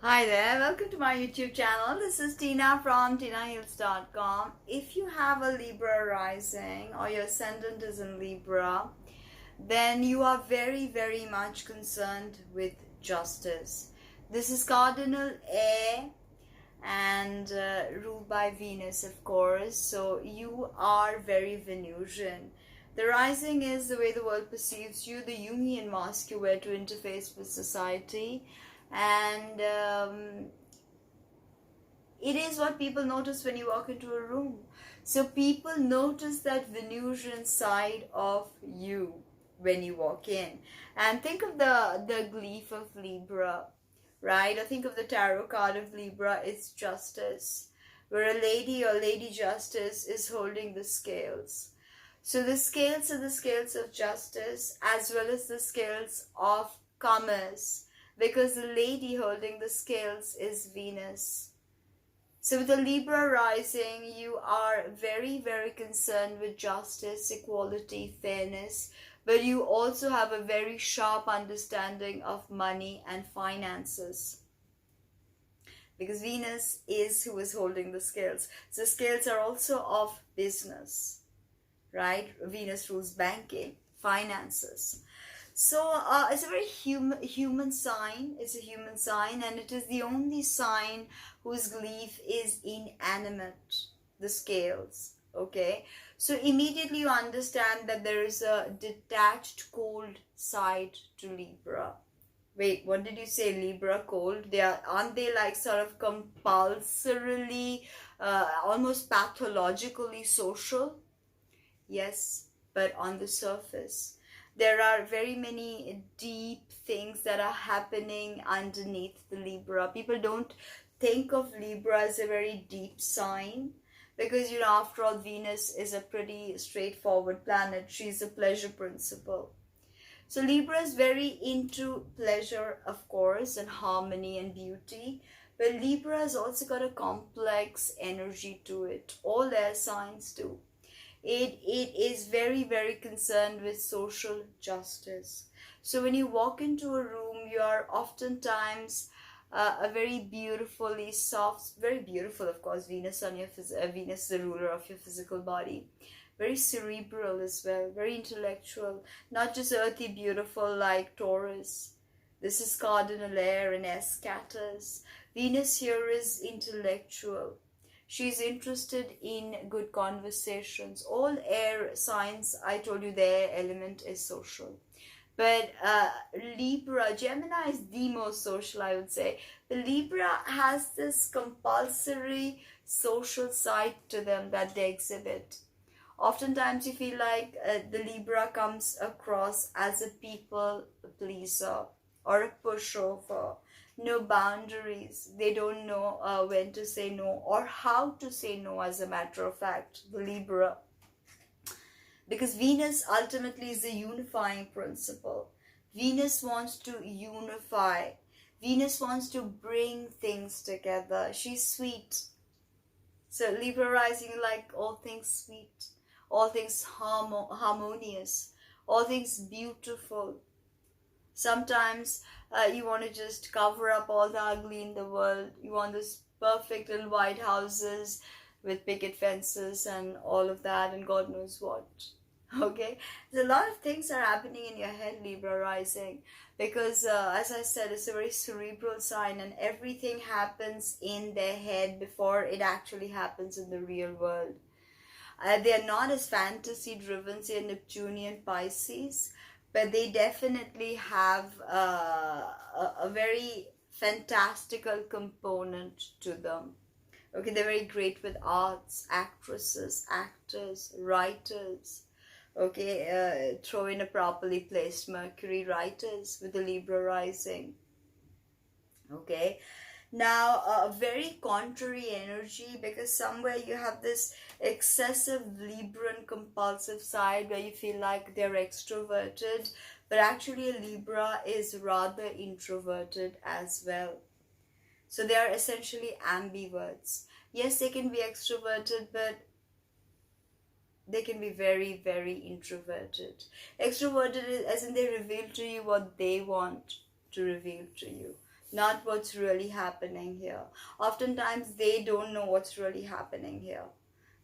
Hi there, welcome to my YouTube channel. This is Tina from TinaHills.com. If you have a Libra rising or your ascendant is in Libra, then you are very much concerned with justice. This is Cardinal air and ruled by Venus, of course. So you are very Venusian. The rising is the way the world perceives you, the Jungian mask you wear to interface with society. And it is what people notice when you walk into a room. So people notice that Venusian side of you when you walk in. And think of the glyph of Libra, right? Or think of the tarot card of Libra. It's justice, where a lady or Lady Justice is holding the scales. So the scales are the scales of justice as well as the scales of commerce, because the lady holding the scales is Venus. So with the Libra rising, you are very concerned with justice, equality, fairness, but you also have a very sharp understanding of money and finances, because Venus is who is holding the scales. So scales are also of business, right? Venus rules banking, finances. So it's a very human sign. It's a human sign, and it is the only sign whose glyph is inanimate, the scales. Okay, so immediately you understand that there is a detached, cold side to Libra. Wait, what did you say? Libra cold? Aren't they like sort of compulsorily, almost pathologically social? Yes, but on the surface there are very many deep things that are happening underneath the Libra. People don't think of Libra as a very deep sign because, after all, Venus is a pretty straightforward planet. She's a pleasure principle. So Libra is very into pleasure, of course, and harmony and beauty. But Libra has also got a complex energy to it. All air signs do. It is very concerned with social justice. So when you walk into a room, you are oftentimes a very beautifully soft, very beautiful, of course, Venus on your Venus, the ruler of your physical body. Very cerebral as well, very intellectual, not just earthy beautiful like Taurus. This is Cardinal air and air scatters. Venus here is intellectual. She's interested in good conversations. All air signs, I told you, their element is social. But Libra, Gemini is the most social, I would say. The Libra has this compulsory social side to them that they exhibit. Oftentimes you feel like the Libra comes across as a people pleaser or a pushover. No boundaries. They don't know when to say no or how to say no, as a matter of fact, the Libra. Because Venus ultimately is the unifying principle. Venus wants to unify. Venus wants to bring things together. She's sweet. So Libra rising, like all things sweet, all things harmonious, all things beautiful. Sometimes you want to just cover up all the ugly in the world. You want this perfect little white houses with picket fences and all of that and God knows what. Okay, there's a lot of things are happening in your head, Libra rising, because as I said, it's a very cerebral sign and everything happens in their head before it actually happens in the real world. They are not as fantasy driven, say Neptunian Pisces, but they definitely have a very fantastical component to them. Okay, they're very great with arts, actresses, actors, writers. Okay, throw in a properly placed Mercury, writers with the Libra rising. Okay, now a very contrary energy, because somewhere you have this excessive Libran compulsive side where you feel like they're extroverted, but actually a Libra is rather introverted as well. So they are essentially ambiverts. Yes, they can be extroverted, but they can be very introverted. Extroverted as in they reveal to you what they want to reveal to you. not what's really happening here. Oftentimes they don't know what's really happening here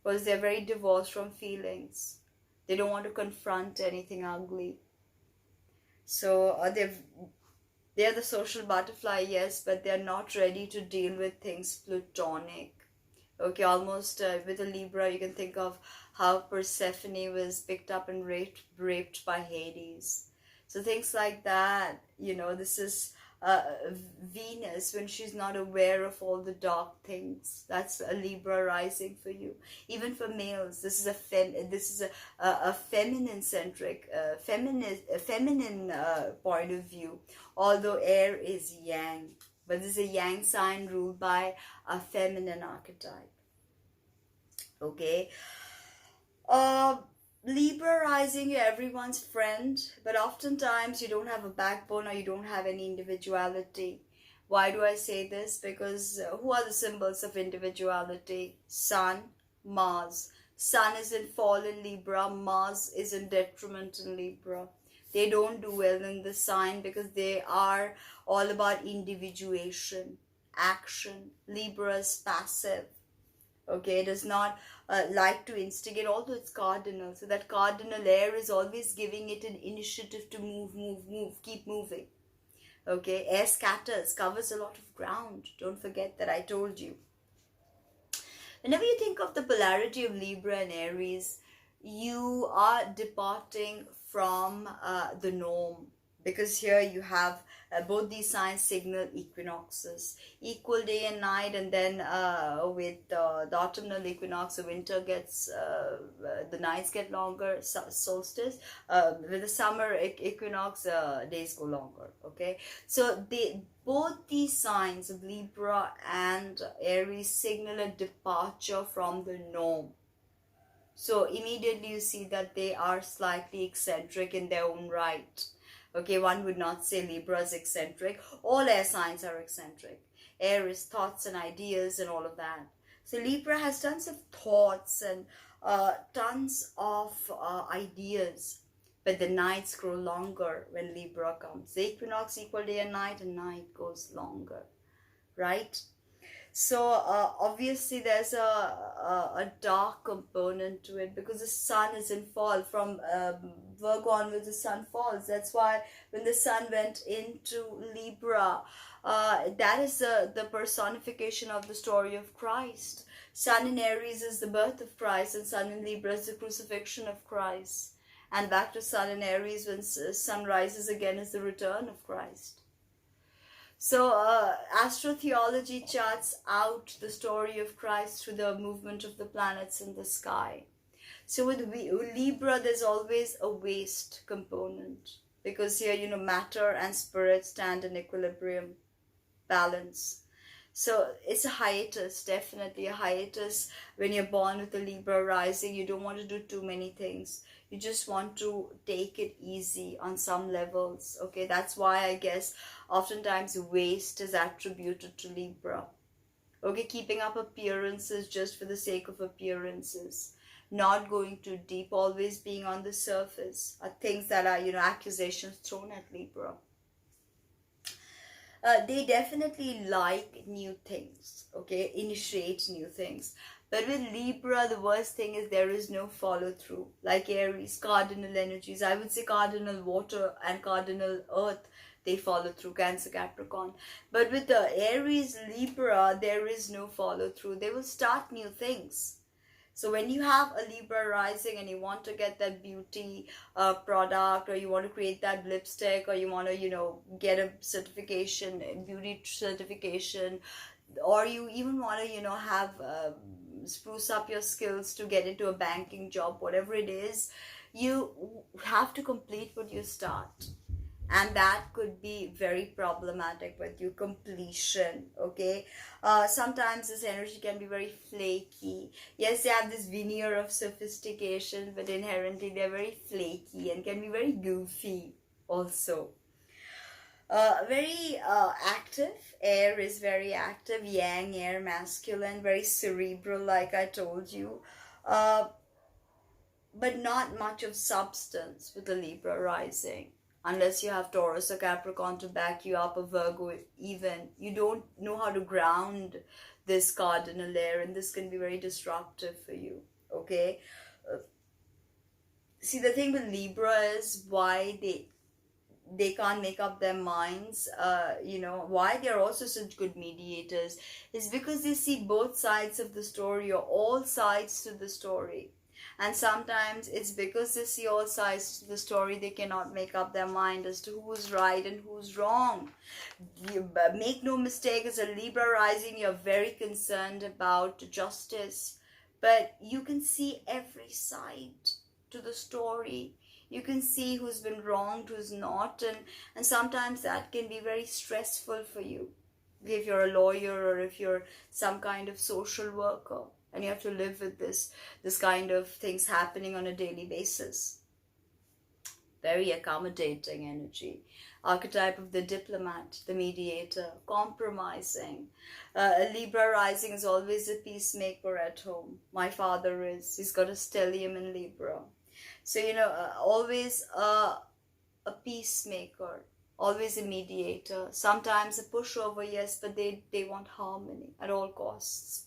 because they're very divorced from feelings. They don't want to confront anything ugly. So they're the social butterfly, yes, but they're not ready to deal with things platonic. Okay, almost with a Libra, you can think of how Persephone was picked up and raped by Hades. So things like that, this is uh, Venus when she's not aware of all the dark things. That's a Libra rising for you. Even for males, this is a feminine centric, feminine point of view. Although air is yang, but this is a yang sign ruled by a feminine archetype. Okay. Uh, Libra rising, you're everyone's friend, but oftentimes you don't have a backbone or you don't have any individuality. Why do I say this? Because who are the symbols of individuality? Sun, Mars. Sun is in fall in Libra, Mars is in detriment in Libra. They don't do well in the sign because they are all about individuation, action. Libra is passive. Okay, it does not like to instigate, although it's cardinal. So that cardinal air is always giving it an initiative to move, keep moving. Okay, air scatters, covers a lot of ground. Don't forget that I told you. Whenever you think of the polarity of Libra and Aries, you are departing from the norm, because here you have both these signs signal equinoxes, equal day and night, and then with the autumnal equinox, the winter gets, the nights get longer, solstice. With the summer equinox, days go longer. Okay, so both these signs of Libra and Aries signal a departure from the norm. So immediately you see that they are slightly eccentric in their own right. Okay, one would not say Libra is eccentric. All air signs are eccentric. Air is thoughts and ideas and all of that. So Libra has tons of thoughts and tons of ideas. But the nights grow longer when Libra comes. The equinox equal day and night goes longer. Right? So obviously there's a dark component to it because the sun is in fall. From Virgo onwards, the sun falls. That's why when the sun went into Libra, that is the personification of the story of Christ. Sun in Aries is the birth of Christ, and sun in Libra is the crucifixion of Christ. And back to sun in Aries, when sun rises again, is the return of Christ. So astrotheology charts out the story of Christ through the movement of the planets in the sky. So with Libra, there's always a waste component, because here, matter and spirit stand in equilibrium, balance. So it's a hiatus, definitely a hiatus. When you're born with a Libra rising, you don't want to do too many things. You just want to take it easy on some levels. Okay, that's why I guess oftentimes waste is attributed to Libra. Okay, keeping up appearances just for the sake of appearances. Not going too deep, always being on the surface are things that are, accusations thrown at Libra. They definitely like new things, okay, initiate new things. But with Libra, the worst thing is there is no follow through. Like Aries, cardinal energies, I would say cardinal water and cardinal earth, they follow through, Cancer, Capricorn. But with the Aries, Libra, there is no follow through. They will start new things. So when you have a Libra rising and you want to get that beauty product, or you want to create that lipstick, or you want to, get a certification, a beauty certification, or you even want to, have spruce up your skills to get into a banking job, whatever it is, you have to complete what you start. And that could be very problematic with you, completion. Okay, sometimes this energy can be very flaky. Yes, they have this veneer of sophistication, but inherently they're very flaky and can be very goofy also. Very active. Air is very active. Yang, air, masculine, very cerebral, like I told you. But not much of substance with the Libra rising. Unless you have Taurus or Capricorn to back you up, or Virgo even, you don't know how to ground this cardinal air, and this can be very disruptive for you. Okay, see, the thing with Libra is why they can't make up their minds, why they're also such good mediators is because they see both sides of the story, or all sides to the story. And sometimes it's because they see all sides to the story, they cannot make up their mind as to who's right and who's wrong. Make no mistake, as a Libra rising, you're very concerned about justice, but you can see every side to the story. You can see who's been wronged, who's not, and sometimes that can be very stressful for you. If you're a lawyer, or if you're some kind of social worker, and you have to live with this kind of things happening on a daily basis. Very accommodating energy. Archetype of the diplomat, the mediator, compromising. A Libra rising is always a peacemaker at home. My father is. He's got a stellium in Libra. So, always a peacemaker, always a mediator, sometimes a pushover, yes, but they want harmony at all costs.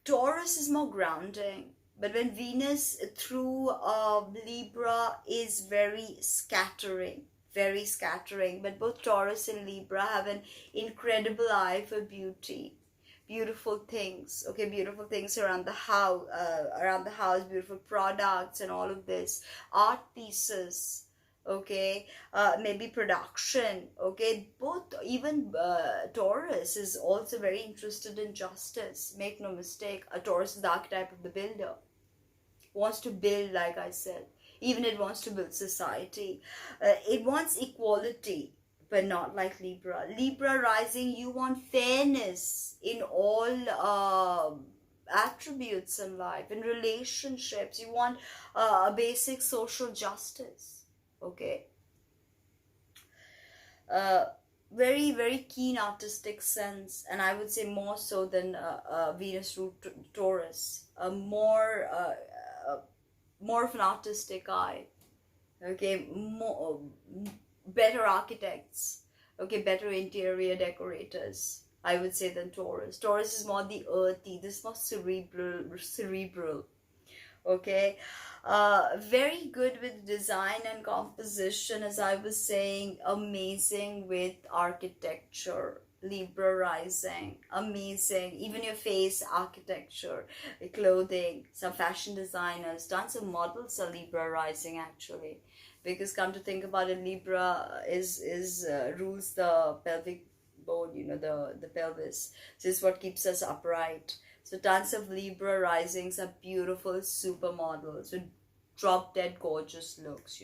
Taurus is more grounding, but when Venus through Libra is very scattering, but both Taurus and Libra have an incredible eye for beauty. Beautiful things, okay, beautiful things around the house, beautiful products and all of this, art pieces, okay, maybe production, okay. Both, even Taurus is also very interested in justice. Make no mistake, a Taurus is the archetype of the builder. Wants to build, like I said, even it wants to build society. It wants equality, but not like Libra. Libra rising, you want fairness in all attributes in life, in relationships. You want a basic social justice, okay? Very, very keen artistic sense, and I would say more so than Venus ruled Taurus. More of an artistic eye, okay? Better architects, okay, better interior decorators, I would say, than Taurus. Taurus is more the earthy, this more cerebral, okay. Very good with design and composition, as I was saying. Amazing with architecture, Libra rising. Amazing, even your face architecture, clothing. Some fashion designers, tons of models are Libra rising, actually, because come to think about it, Libra is rules the pelvic bone, the pelvis. So it's what keeps us upright. So tons of Libra risings are beautiful supermodels with drop dead gorgeous looks.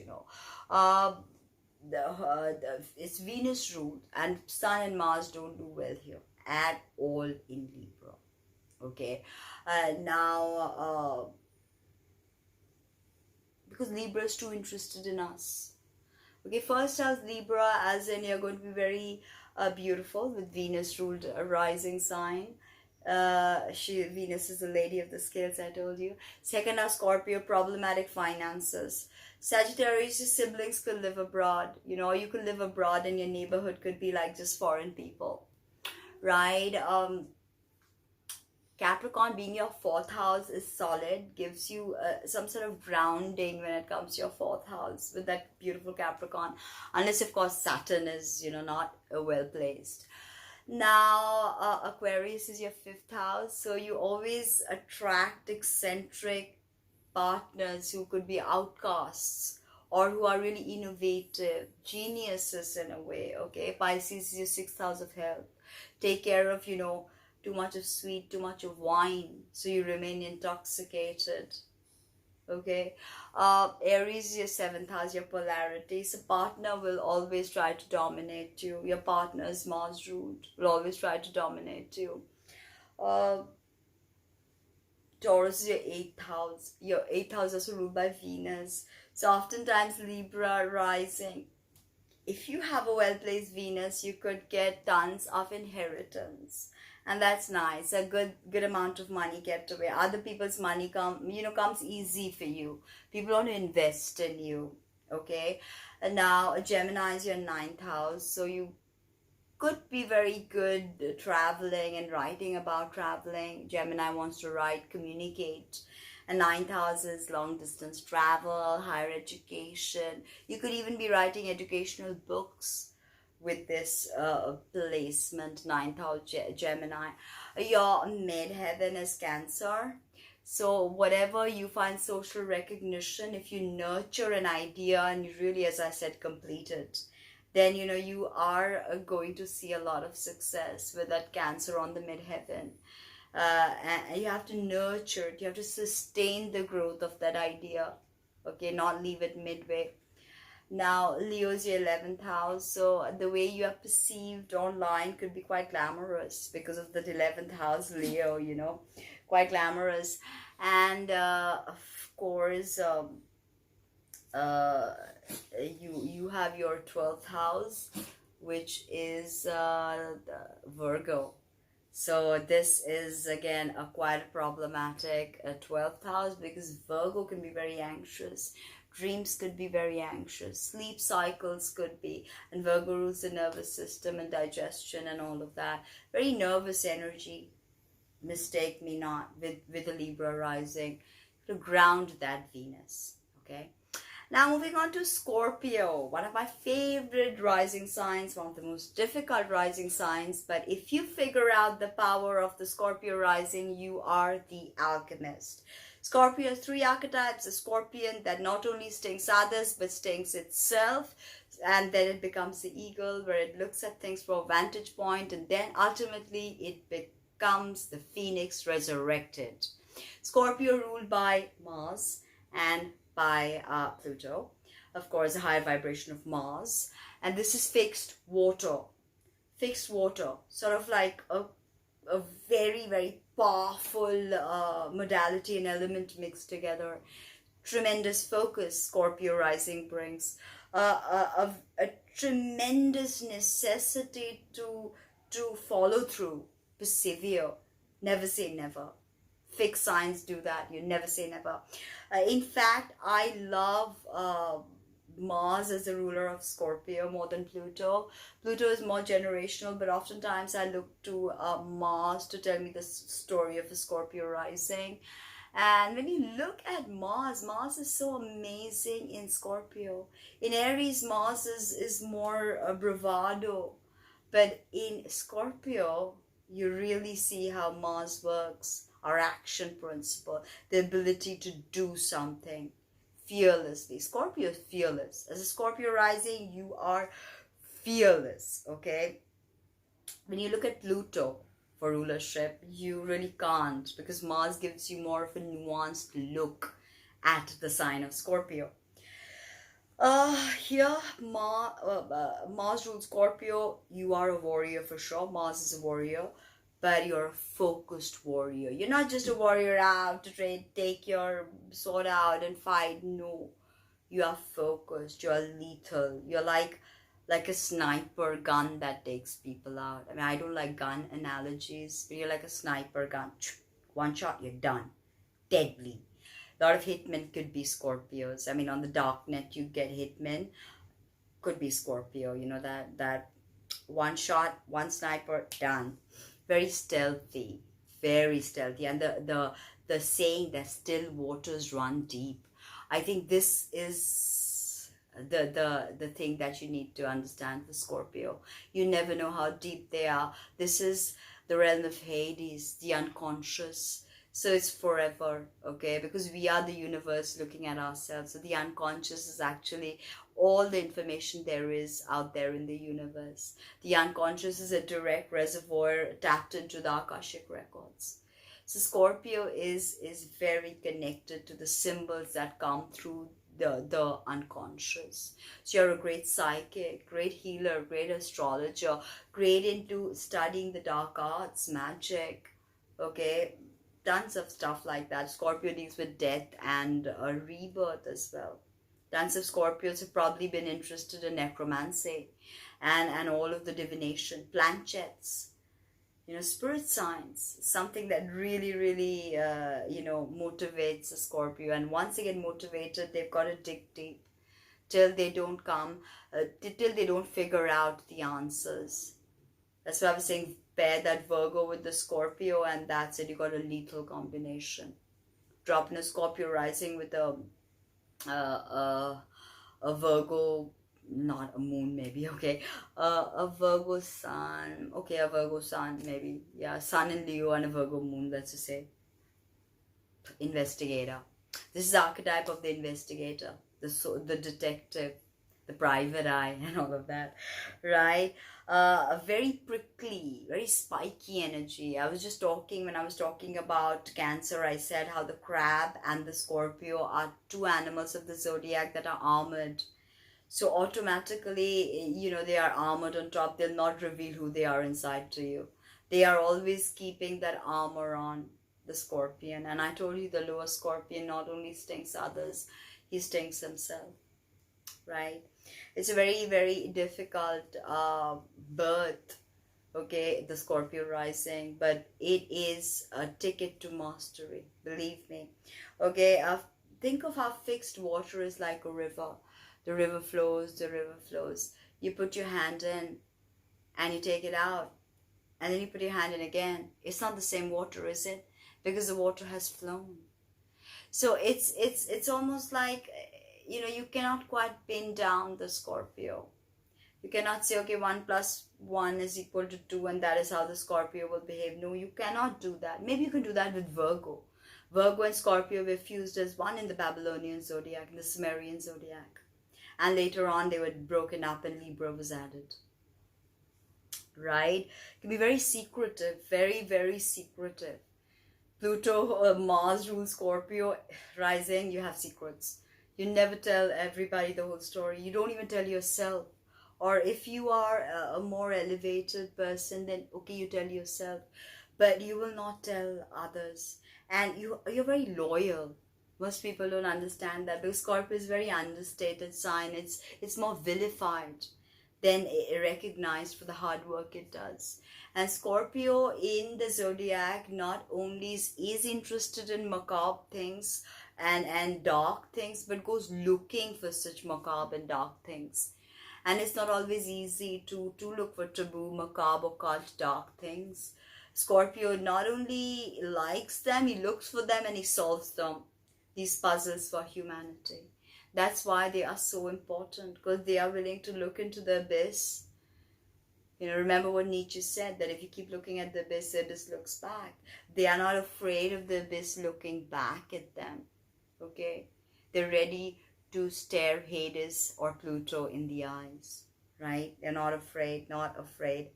It's Venus ruled, and Sun and Mars don't do well here at all in Libra. Okay, now because Libra is too interested in us. Okay, first house Libra, as in you're going to be very beautiful with Venus ruled a rising sign. Venus is the lady of the scales, I told you. Second house Scorpio, problematic finances. Sagittarius, your siblings could live abroad. You could live abroad and your neighborhood could be like just foreign people, right? Capricorn, being your fourth house, is solid, gives you some sort of grounding when it comes to your fourth house with that beautiful Capricorn, unless of course Saturn is not well placed. Now Aquarius is your fifth house, so you always attract eccentric partners who could be outcasts or who are really innovative, geniuses in a way, okay. Pisces is your sixth house of health. Take care of too much of sweet, too much of wine, so you remain intoxicated, okay. Aries is your seventh house, your polarity. So partner will always try to dominate you. Your partner's Mars ruled will always try to dominate you. Taurus is your eighth house. Your eighth house is also ruled by Venus. So oftentimes Libra rising, if you have a well-placed Venus, you could get tons of inheritance. And that's nice. A good amount of money kept away. Other people's money comes easy for you. People want to invest in you. Okay. And now Gemini is your ninth house. So you could be very good traveling and writing about traveling. Gemini wants to write, communicate. And ninth house is long distance travel, higher education. You could even be writing educational books with this placement, ninth house Gemini. Your midheaven is Cancer. So whatever you find social recognition, if you nurture an idea and you really, as I said, complete it, then you are going to see a lot of success with that Cancer on the midheaven. And you have to nurture it, you have to sustain the growth of that idea, okay, not leave it midway. Now Leo's your 11th house, so the way you are perceived online could be quite glamorous because of that 11th house Leo, quite glamorous. And of course, you have your 12th house, which is Virgo. So this is again a quite problematic 12th house, because Virgo can be very anxious. Dreams could be very anxious. Sleep cycles could be. And Virgo rules the nervous system and digestion and all of that. Very nervous energy. Mistake me not with a Libra rising. To ground that Venus. Okay. Now moving on to Scorpio, one of my favorite rising signs, one of the most difficult rising signs. But if you figure out the power of the Scorpio rising, you are the alchemist. Scorpio has 3 archetypes: a scorpion that not only stings others but stings itself, and then it becomes the eagle, where it looks at things from a vantage point, and then ultimately it becomes the phoenix resurrected. Scorpio ruled by Mars and by Pluto, of course, a higher vibration of Mars, and this is fixed water, sort of like a very, very powerful modality and element mixed together. Tremendous focus Scorpio rising brings, a tremendous necessity to follow through, persevere, never say never. Fixed signs do that. You never say never. In fact, I love Mars as the ruler of Scorpio more than Pluto. Pluto is more generational, but oftentimes I look to Mars to tell me the story of a Scorpio rising. And when you look at Mars, Mars is so amazing in Scorpio. In Aries, Mars is more bravado. But in Scorpio, you really see how Mars works. Our action principle, the ability to do something fearlessly. Scorpio is fearless. As a Scorpio rising, you are fearless, okay? When you look at Pluto for rulership, you really can't, because Mars gives you more of a nuanced look at the sign of Scorpio. Here, Mars rules Scorpio. You are a warrior for sure. Mars is a warrior. But you're a focused warrior. You're not just a warrior out to take your sword out and fight. No, you are focused. You are lethal. You're like a sniper gun that takes people out. I mean, I don't like gun analogies, but you're like a sniper gun. One shot, you're done. Deadly. A lot of hitmen could be Scorpios. I mean, on the darknet, you get hitmen. Could be Scorpio. That one shot, one sniper, done. Very stealthy, and the saying that still waters run deep. I think this is the thing that you need to understand for Scorpio. You never know how deep they are. This is the realm of Hades, the unconscious. So it's forever, okay? Because we are the universe looking at ourselves. So the unconscious is actually all the information there is out there in the universe. The unconscious is a direct reservoir tapped into the Akashic records. So Scorpio is very connected to the symbols that come through the unconscious. So you're a great psychic, great healer, great astrologer, great into studying the dark arts, magic, okay? Tons of stuff like that. Scorpio deals with death and rebirth as well. Tons of Scorpios have probably been interested in necromancy and all of the divination, planchets, spirit signs, something that really, motivates a Scorpio. And once they get motivated, they've got to dig deep till they don't till they don't figure out the answers. That's why I was saying pair that Virgo with the Scorpio, and that's it. You got a lethal combination. Drop in a Scorpio rising with a Virgo, not a moon maybe, okay, a Virgo sun, okay, a Virgo sun maybe, yeah, sun in Leo and a Virgo moon, let's just say. Investigator. This is the archetype of the investigator, the detective, the private eye, and all of that, right? A very prickly, very spiky energy. When I was talking about Cancer, I said how the crab and the Scorpio are two animals of the zodiac that are armored. So automatically, they are armored on top. They'll not reveal who they are inside to you. They are always keeping that armor on, the Scorpion. And I told you the lower Scorpion not only stinks others, he stinks himself, right? It's a very, very difficult birth, okay, the Scorpio rising, but it is a ticket to mastery, believe me. Okay, think of how fixed water is like a river. The river flows, the river flows. You put your hand in and you take it out, and then you put your hand in again. It's not the same water, is it? Because the water has flown. So it's almost like, you cannot quite pin down the Scorpio. You cannot say, okay, 1 plus 1 is equal to 2 and that is how the Scorpio will behave. No, you cannot do that. Maybe you can do that with Virgo. Virgo and Scorpio were fused as one in the Babylonian zodiac, in the Sumerian zodiac. And later on they were broken up and Libra was added. Right? It can be very secretive, very, very secretive. Pluto, Mars rules Scorpio rising, you have secrets. You never tell everybody the whole story. You don't even tell yourself. Or if you are a more elevated person, then okay, you tell yourself. But you will not tell others. And you're very loyal. Most people don't understand that because Scorpio is a very understated sign. It's more vilified than recognized for the hard work it does. And Scorpio in the zodiac not only is interested in macabre things and dark things, but goes looking for such macabre and dark things. And it's not always easy to look for taboo, macabre, occult, dark things. Scorpio not only likes them, he looks for them and he solves them. These puzzles for humanity. That's why they are so important, because they are willing to look into the abyss. Remember what Nietzsche said, that if you keep looking at the abyss, it just looks back. They are not afraid of the abyss looking back at them. Okay? They're ready to stare Hades or Pluto in the eyes. Right? They're not afraid, not afraid.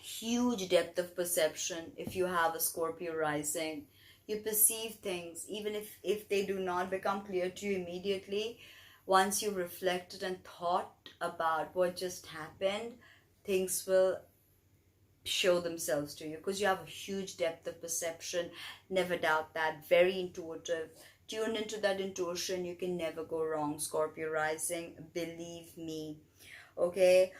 Huge depth of perception if you have a Scorpio rising. You perceive things, even if they do not become clear to you immediately. Once you've reflected and thought about what just happened, things will show themselves to you because you have a huge depth of perception. Never doubt that. Very intuitive. Tune into that intuition. You can never go wrong, Scorpio rising. Believe me. Okay,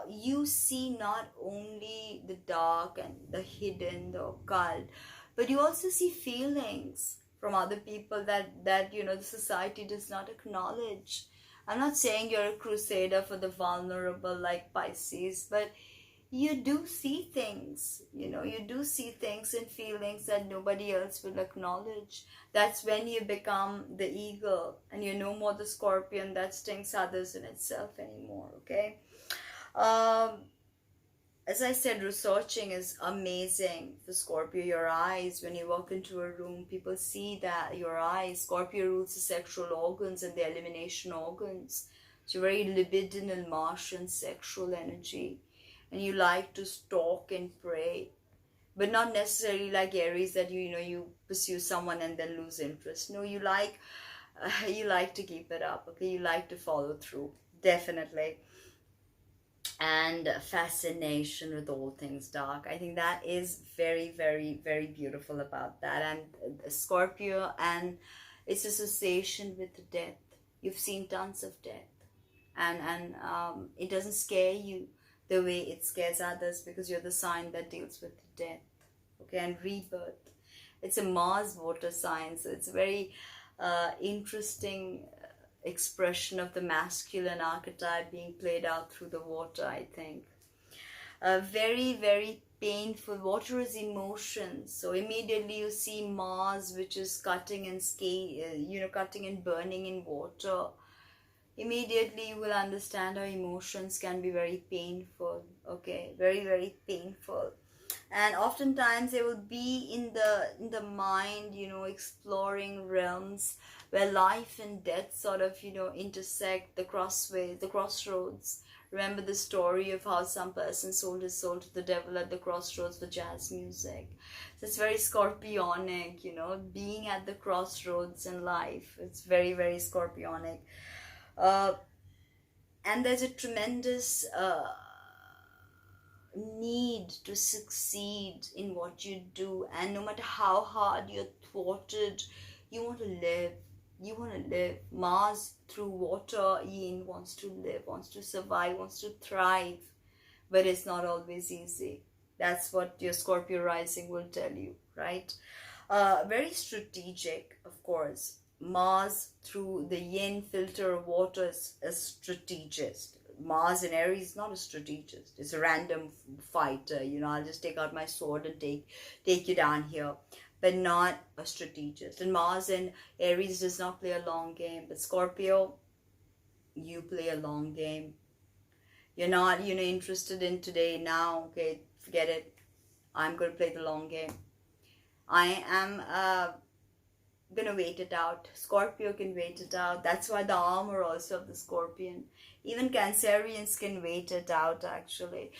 you see not only the dark and the hidden, the occult, but you also see feelings from other people that the society does not acknowledge. I'm not saying you're a crusader for the vulnerable like Pisces, but you do see things, you do see things and feelings that nobody else will acknowledge. That's when you become the eagle and you're no more the scorpion that stings others in itself anymore, okay? As I said, researching is amazing for Scorpio. Your eyes, when you walk into a room, people see that your eyes. Scorpio rules the sexual organs and the elimination organs. It's a very libidinal, Martian sexual energy. And you like to stalk and prey, but not necessarily like Aries that you pursue someone and then lose interest. No, you like to keep it up. Okay, you like to follow through, definitely. And fascination with all things dark. I think that is very, very, very beautiful about that. And Scorpio and its association with death. You've seen tons of death, and it doesn't scare you the way it scares others, because you're the sign that deals with death, okay, and rebirth. It's a Mars water sign, so it's a very interesting expression of the masculine archetype being played out through the water, I think. Very, very painful. Water is emotion, so immediately you see Mars, which is cutting and cutting and burning in water. Immediately you will understand how emotions can be very painful, okay, very, very painful. And oftentimes they will be in the mind, exploring realms where life and death sort of intersect, the crossroads. Remember the story of how some person sold his soul to the devil at the crossroads for jazz music. So it's very scorpionic, being at the crossroads in life. It's very, very scorpionic. And there's a tremendous need to succeed in what you do, and no matter how hard you're thwarted, you want to live. Mars through water yin wants to live, wants to survive, wants to thrive, but it's not always easy. That's what your Scorpio rising will tell you, right? Very strategic, of course. Mars through the yin filter of water is a strategist. Mars in Aries is not a strategist. It's a random fighter. I'll just take out my sword and take you down here, but not a strategist. And Mars in Aries does not play a long game. But Scorpio, you play a long game. You're not, interested in today, now. Okay, forget it. I'm going to play the long game. I am gonna wait it out. Scorpio can wait it out. That's why the armor also of the Scorpion. Even Cancerians can wait it out, actually.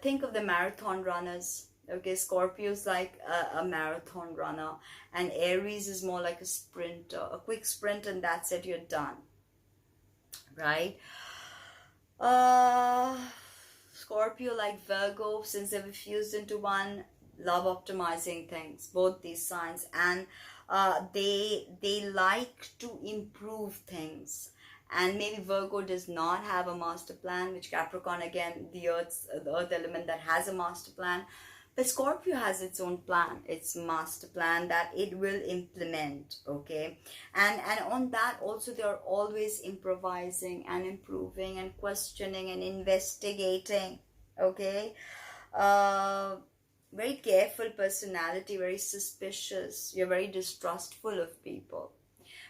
Think of the marathon runners. Okay, Scorpio's like a marathon runner, and Aries is more like a sprinter, a quick sprint, and that's it, you're done. Right? Scorpio, like Virgo, since they've fused into one, love optimizing things, both these signs, and they like to improve things. And maybe Virgo does not have a master plan, which Capricorn, again, the earth element that has a master plan. But Scorpio has its own plan, its master plan that it will implement, okay? And on that also, they're always improvising and improving and questioning and investigating, okay? Very careful personality, very suspicious. You're very distrustful of people,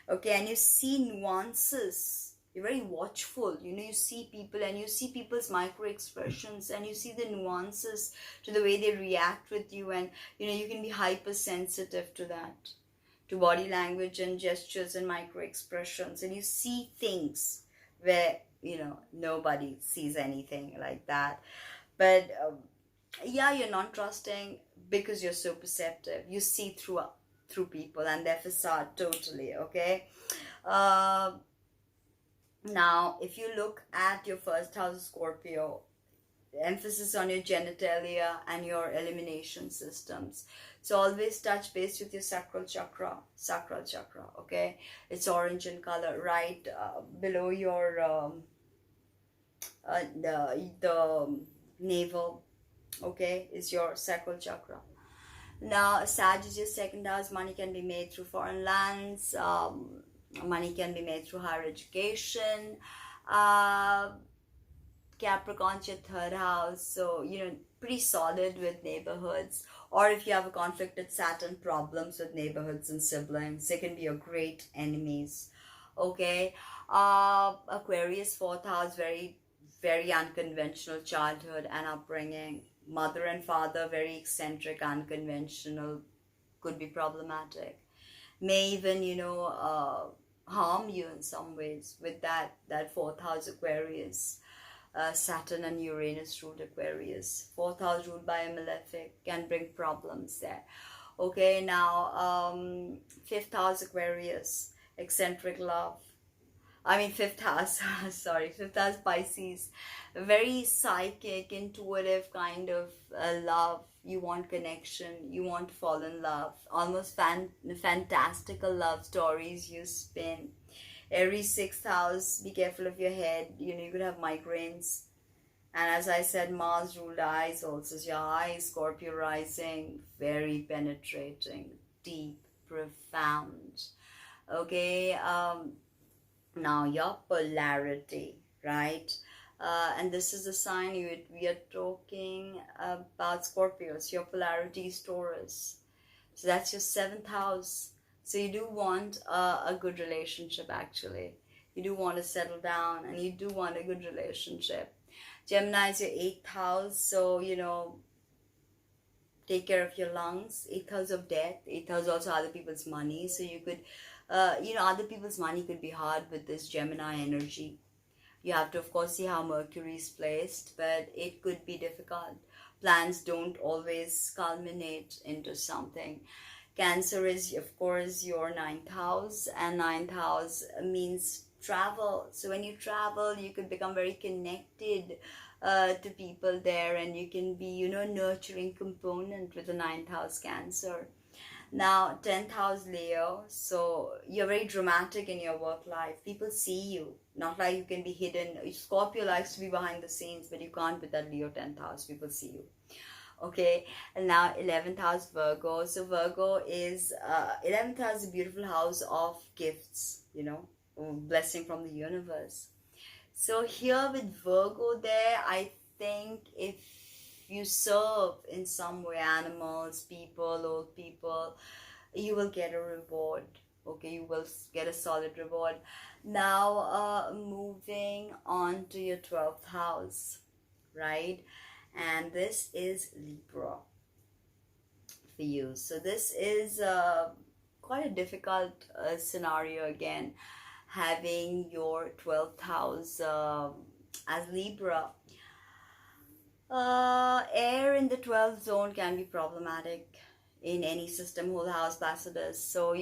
okay? And you see nuances. You're very watchful. You see people, and you see people's micro expressions, and you see the nuances to the way they react with you, and you can be hypersensitive to that, to body language and gestures and micro expressions, and you see things where nobody sees anything like that. But yeah, you're non-trusting because you're so perceptive. You see through people and their facade totally, okay? Now, if you look at your first house of Scorpio, emphasis on your genitalia and your elimination systems. So always touch base with your sacral chakra, okay? It's orange in color, right below your the navel, okay, is your sacral chakra. Now, Sag is your second house. Money can be made through foreign lands. Money can be made through higher education. Capricorn's your third house, so pretty solid with neighborhoods. Or if you have a conflicted Saturn, problems with neighborhoods and siblings, they can be your great enemies, okay? Aquarius, fourth house, very, very unconventional childhood and upbringing. Mother and father, very eccentric, unconventional, could be problematic. May even, harm you in some ways with that fourth house Aquarius. Saturn and Uranus ruled Aquarius. Fourth house ruled by a malefic can bring problems there. Okay, now fifth house Aquarius, eccentric love. Fifth house, sorry, fifth house Pisces. Very psychic, intuitive kind of love. You want connection, you want to fall in love. Almost fantastical love stories you spin. Aries 6th house, be careful of your head. You could have migraines. And as I said, Mars ruled eyes also. So your eyes, Scorpio rising, very penetrating, deep, profound. Okay, now your polarity, right? And this is a sign we are talking about Scorpios. Your polarity is Taurus. So that's your 7th house. So you do want a good relationship, actually. You do want to settle down and you do want a good relationship. Gemini is your 8th house. So, take care of your lungs. 8th house of death. 8th house also other people's money. So you could, other people's money could be hard with this Gemini energy. You have to, of course, see how Mercury is placed, but it could be difficult. Plans don't always culminate into something. Cancer is, of course, your 9th house, and 9th house means travel. So when you travel, you could become very connected to people there, and you can be, nurturing component with the 9th house Cancer. Now, 10th house Leo, so you're very dramatic in your work life. People see you, not like you can be hidden. Scorpio likes to be behind the scenes, but you can't with that Leo 10th house. People see you. Okay, and now 11th house Virgo. So Virgo is, 11th house is a beautiful house of gifts, blessing from the universe. So here with Virgo there, I think if you serve in some way animals, people, old people, you will get a reward. Okay, you will get a solid reward. Now, moving on to your 12th house, right? And this is Libra for you. So this is quite a difficult scenario again, having your 12th house as Libra. Air in the 12th zone can be problematic in any system, whole house placidus. So,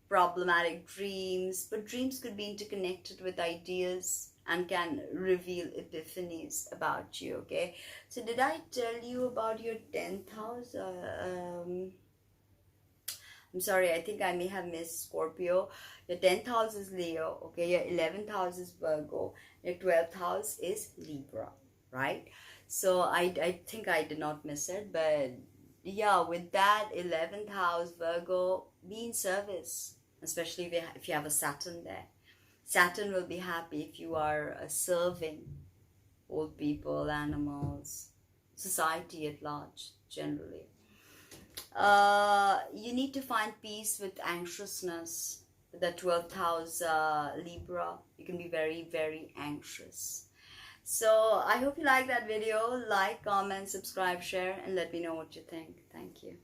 problematic dreams, but dreams could be interconnected with ideas and can reveal epiphanies about you. Okay, so did I tell you about your 10th house? I'm sorry, I think I may have missed Scorpio. Your 10th house is Leo. Okay, your 11th house is Virgo. Your 12th house is Libra, right? So I think I did not miss it, but yeah, with that 11th house Virgo, be in service, especially if you have a Saturn there. Saturn will be happy if you are serving old people, animals, society at large, generally. You need to find peace with anxiousness. The 12th house Libra, you can be very, very anxious. So I hope you like that video. Like, comment, subscribe, share, and let me know what you think. Thank you.